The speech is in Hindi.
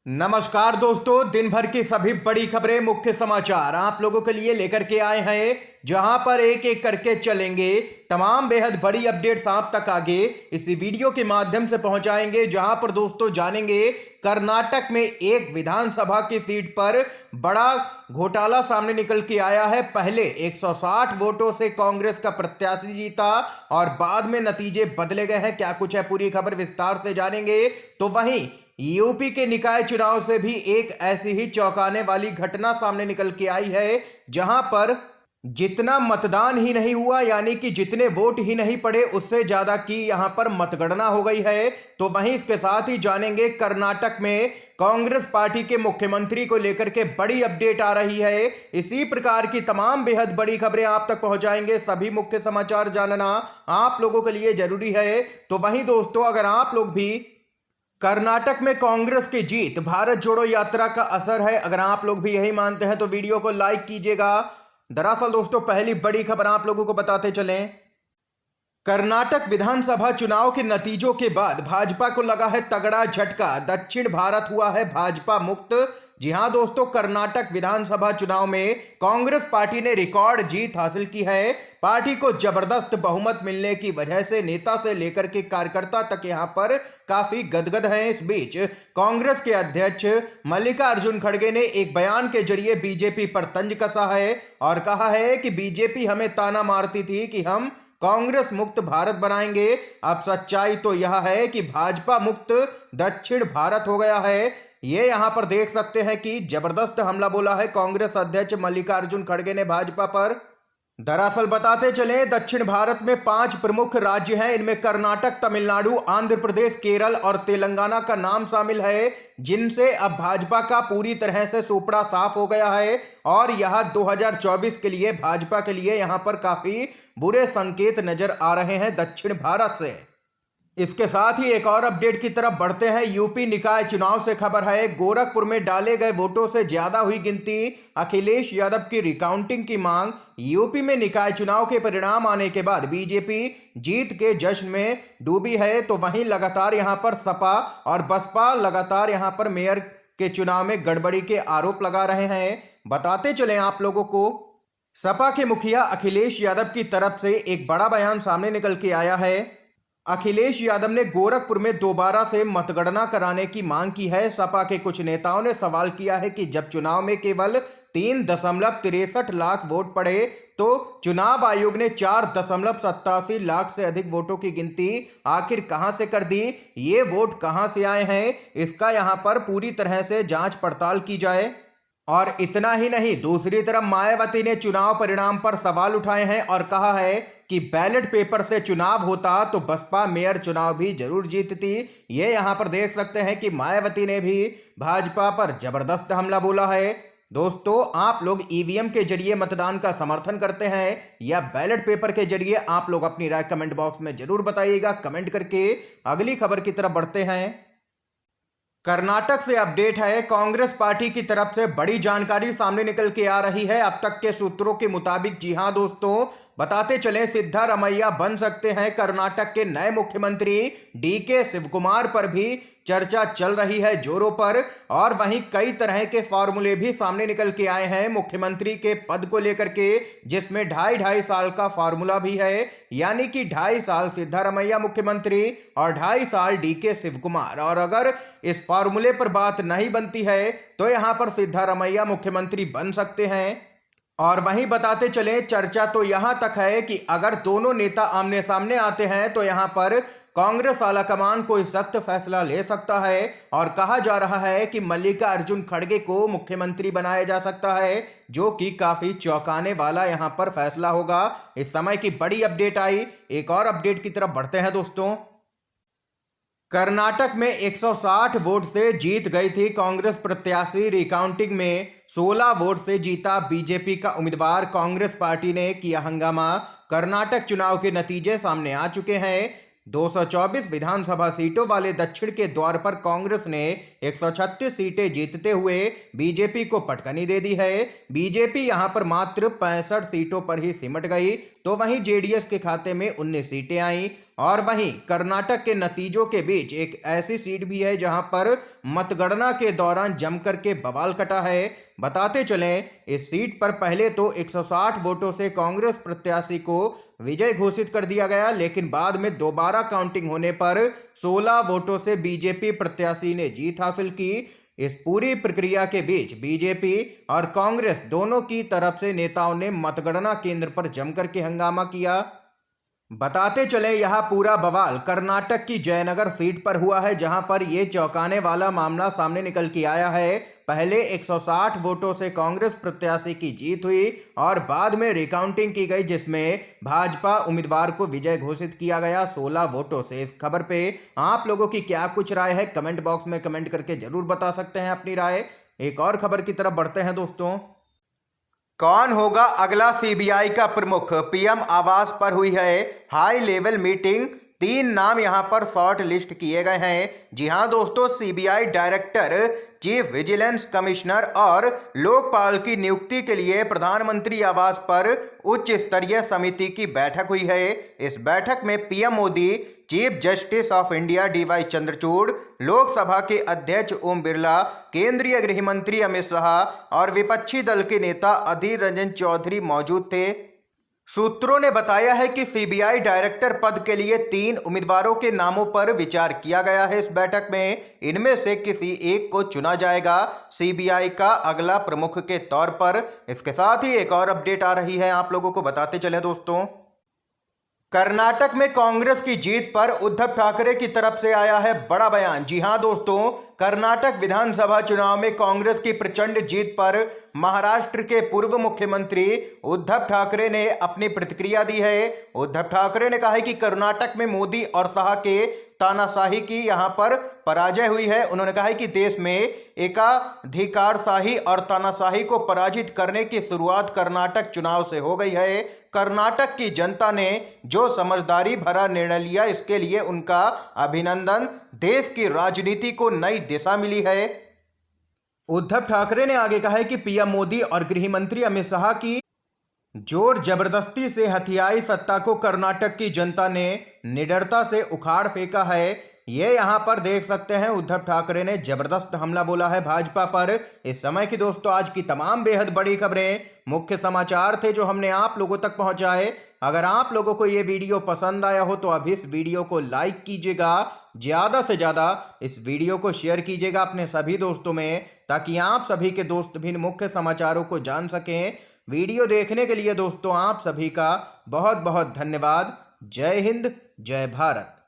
नमस्कार दोस्तों, दिन भर की सभी बड़ी खबरें, मुख्य समाचार आप लोगों के लिए लेकर के आए हैं, जहां पर एक एक करके चलेंगे। तमाम बेहद बड़ी अपडेट्स आप तक आगे इसी वीडियो के माध्यम से पहुंचाएंगे, जहां पर दोस्तों जानेंगे कर्नाटक में एक विधानसभा की सीट पर बड़ा घोटाला सामने निकल के आया है। पहले 160 वोटों से कांग्रेस का प्रत्याशी जीता और बाद में नतीजे बदले गए हैं। क्या कुछ है, पूरी खबर विस्तार से जानेंगे। तो वहीं यूपी के निकाय चुनाव से भी एक ऐसी ही चौंकाने वाली घटना सामने निकल के आई है, जहां पर जितना मतदान ही नहीं हुआ, यानी कि जितने वोट ही नहीं पड़े, उससे ज्यादा की यहां पर मतगणना हो गई है। तो वहीं इसके साथ ही जानेंगे कर्नाटक में कांग्रेस पार्टी के मुख्यमंत्री को लेकर के बड़ी अपडेट आ रही है। इसी प्रकार की तमाम बेहद बड़ी खबरें आप तक पहुंचाएंगे। सभी मुख्य समाचार जानना आप लोगों के लिए जरूरी है। तो वहीं दोस्तों, अगर आप लोग भी कर्नाटक में कांग्रेस की जीत भारत जोड़ो यात्रा का असर है, अगर आप लोग भी यही मानते हैं तो वीडियो को लाइक कीजिएगा। दरअसल दोस्तों, पहली बड़ी खबर आप लोगों को बताते चलें। कर्नाटक विधानसभा चुनाव के नतीजों के बाद भाजपा को लगा है तगड़ा झटका। दक्षिण भारत हुआ है भाजपा मुक्त। जी हां दोस्तों, कर्नाटक विधानसभा चुनाव में कांग्रेस पार्टी ने रिकॉर्ड जीत हासिल की है। पार्टी को जबरदस्त बहुमत मिलने की वजह से नेता से लेकर के कार्यकर्ता तक यहां पर काफी गदगद हैं। इस बीच कांग्रेस के अध्यक्ष मल्लिकार्जुन खड़गे ने एक बयान के जरिए बीजेपी पर तंज कसा है और कहा है कि बीजेपी हमें ताना मारती थी कि हम कांग्रेस मुक्त भारत बनाएंगे। अब सच्चाई तो यह है कि भाजपा मुक्त दक्षिण भारत हो गया है। ये यहां पर देख सकते हैं कि जबरदस्त हमला बोला है कांग्रेस अध्यक्ष मल्लिकार्जुन खड़गे ने भाजपा पर। दरअसल बताते चले, दक्षिण भारत में 5 प्रमुख राज्य हैं। इनमें कर्नाटक, तमिलनाडु, आंध्र प्रदेश, केरल और तेलंगाना का नाम शामिल है, जिनसे अब भाजपा का पूरी तरह से सुपड़ा साफ हो गया है। और यह 2024 के लिए भाजपा के लिए यहां पर काफी बुरे संकेत नजर आ रहे हैं दक्षिण भारत से। इसके साथ ही एक और अपडेट की तरफ बढ़ते हैं। यूपी निकाय चुनाव से खबर है, गोरखपुर में डाले गए वोटों से ज्यादा हुई गिनती, अखिलेश यादव की रिकाउंटिंग की मांग। यूपी में निकाय चुनाव के परिणाम आने के बाद बीजेपी जीत के जश्न में डूबी है। तो वहीं लगातार यहां पर सपा और बसपा लगातार यहां पर मेयर के चुनाव में गड़बड़ी के आरोप लगा रहे हैं। बताते चले आप लोगों को, सपा के मुखिया अखिलेश यादव की तरफ से एक बड़ा बयान सामने निकल के आया है। अखिलेश यादव ने गोरखपुर में दोबारा से मतगणना कराने की मांग की है। सपा के कुछ नेताओं ने सवाल किया है कि जब चुनाव में केवल 3.63 लाख वोट पड़े, तो चुनाव आयोग ने 4.87 लाख से अधिक वोटों की गिनती आखिर कहां से कर दी, ये वोट कहां से आए हैं, इसका यहां पर पूरी तरह से जांच पड़ताल की जाए। और इतना ही नहीं, दूसरी तरफ मायावती ने चुनाव परिणाम पर सवाल उठाए हैं और कहा है कि बैलेट पेपर से चुनाव होता तो बसपा मेयर चुनाव भी जरूर जीतती। ये यहां पर देख सकते हैं कि मायावती ने भी भाजपा पर जबरदस्त हमला बोला है। दोस्तों, आप लोग ईवीएम के जरिए मतदान का समर्थन करते हैं या बैलेट पेपर के जरिए? आप लोग अपनी राय कमेंट बॉक्स में जरूर बताइएगा कमेंट करके। अगली खबर की तरफ बढ़ते हैं। कर्नाटक से अपडेट है, कांग्रेस पार्टी की तरफ से बड़ी जानकारी सामने निकल के आ रही है। अब तक के सूत्रों के मुताबिक, जी हां दोस्तों, बताते चलें, सिद्धारमैया बन सकते हैं कर्नाटक के नए मुख्यमंत्री। डीके शिवकुमार पर भी चर्चा चल रही है जोरों पर। और वहीं कई तरह के फॉर्मूले भी सामने निकल के आए हैं मुख्यमंत्री के पद को लेकर के, जिसमें 2.5 साल का फॉर्मूला भी है, यानी कि 2.5 साल सिद्धारमैया मुख्यमंत्री और 2.5 साल डीके शिवकुमार। और अगर इस फॉर्मूले पर बात नहीं बनती है तो यहां पर सिद्धारमैया मुख्यमंत्री बन सकते हैं। और वहीं बताते चले, चर्चा तो यहां तक है कि अगर दोनों नेता आमने सामने आते हैं तो यहां पर कांग्रेस आलाकमान कोई सख्त फैसला ले सकता है। और कहा जा रहा है कि मल्लिकार्जुन खड़गे को मुख्यमंत्री बनाया जा सकता है, जो कि काफी चौंकाने वाला यहां पर फैसला होगा। इस समय की बड़ी अपडेट आई। एक और अपडेट की तरफ बढ़ते हैं दोस्तों। कर्नाटक में 160 वोट से जीत गई थी कांग्रेस प्रत्याशी। रिकाउंटिंग में 16 वोट से जीता बीजेपी का उम्मीदवार। कांग्रेस पार्टी ने किया हंगामा। कर्नाटक चुनाव के नतीजे सामने आ चुके हैं। 224 विधानसभा सीटों वाले दक्षिण के द्वार पर कांग्रेस ने 136 सीटें जीतते हुए बीजेपी को पटकनी दे दी है। बीजेपी यहां पर मात्र 65 सीटों पर ही सिमट गई। तो वहीं जेडीएस के खाते में 19 सीटें आईं और वहीं कर्नाटक के नतीजों के बीच एक ऐसी सीट भी है जहां पर मतगणना के दौरान जमकर के बवाल कटा है। बताते चलें, इस सीट पर पहले तो 160 वोटों से कांग्रेस प्रत्याशी को विजय घोषित कर दिया गया, लेकिन बाद में दोबारा काउंटिंग होने पर 16 वोटों से बीजेपी प्रत्याशी ने जीत हासिल की। इस पूरी प्रक्रिया के बीच बीजेपी और कांग्रेस दोनों की तरफ से नेताओं ने मतगणना केंद्र पर जमकर के हंगामा किया। बताते चले, यह पूरा बवाल कर्नाटक की जयनगर सीट पर हुआ है, जहां पर यह चौंकाने वाला मामला सामने निकल के आया है। पहले 160 वोटों से कांग्रेस प्रत्याशी की जीत हुई और बाद में रिकाउंटिंग की गई, जिसमें भाजपा उम्मीदवार को विजय घोषित किया गया 16 वोटों से। इस खबर पे आप लोगों की क्या कुछ राय है, कमेंट बॉक्स में कमेंट करके जरूर बता सकते हैं अपनी राय। एक और खबर की तरफ बढ़ते हैं दोस्तों। कौन होगा अगला सीबीआई का प्रमुख? पीएम आवास पर हुई है हाई लेवल मीटिंग। 3 नाम यहां पर शॉर्ट लिस्ट किए गए हैं। जी हां दोस्तों, CBI director, chief vigilance commissioner और लोकपाल की नियुक्ति के लिए प्रधानमंत्री आवास पर उच्च स्तरीय समिति की बैठक हुई है। इस बैठक में PM Modi, chief justice of India DY Chandrachud, Lok Sabha के अध्यक्ष ओम बिरला, केंद्रीय गृह मंत्री अमित शाह और विपक्षी दल के नेता अधीर रंजन चौधरी मौजूद थे। सूत्रों ने बताया है कि सीबीआई डायरेक्टर पद के लिए 3 उम्मीदवारों के नामों पर विचार किया गया है। इस बैठक में इनमें से किसी एक को चुना जाएगा सीबीआई का अगला प्रमुख के तौर पर। इसके साथ ही एक और अपडेट आ रही है, आप लोगों को बताते चले दोस्तों। कर्नाटक में कांग्रेस की जीत पर उद्धव ठाकरे की तरफ से आया है बड़ा बयान। जी हां दोस्तों, कर्नाटक विधानसभा चुनाव में कांग्रेस की प्रचंड जीत पर महाराष्ट्र के पूर्व मुख्यमंत्री उद्धव ठाकरे ने अपनी प्रतिक्रिया दी है। उद्धव ठाकरे ने कहा है कि कर्नाटक में मोदी और शाह के तानाशाही की यहां पर पराजय हुई है। उन्होंने कहा है कि देश में एकाधिकारशाही और तानाशाही को पराजित करने की शुरुआत कर्नाटक चुनाव से हो गई है। कर्नाटक की जनता ने जो समझदारी भरा निर्णय लिया, इसके लिए उनका अभिनंदन। देश की राजनीति को नई दिशा मिली है। उद्धव ठाकरे ने आगे कहा है कि पीएम मोदी और गृह मंत्री अमित शाह की जोर जबरदस्ती से हथियाई सत्ता को कर्नाटक की जनता ने निडरता से उखाड़ फेंका है। ये यहां पर देख सकते हैं, उद्धव ठाकरे ने जबरदस्त हमला बोला है भाजपा पर। इस समय की दोस्तों आज की तमाम बेहद बड़ी खबरें, मुख्य समाचार थे जो हमने आप लोगों तक पहुंचाए। अगर आप लोगों को ये वीडियो पसंद आया हो तो अभी इस वीडियो को लाइक कीजिएगा, ज्यादा से ज्यादा इस वीडियो को शेयर कीजिएगा अपने सभी दोस्तों में, ताकि आप सभी के दोस्त भी मुख्य समाचारों को जान सकें। वीडियो देखने के लिए दोस्तों आप सभी का बहुत बहुत धन्यवाद। जय हिंद, जय भारत।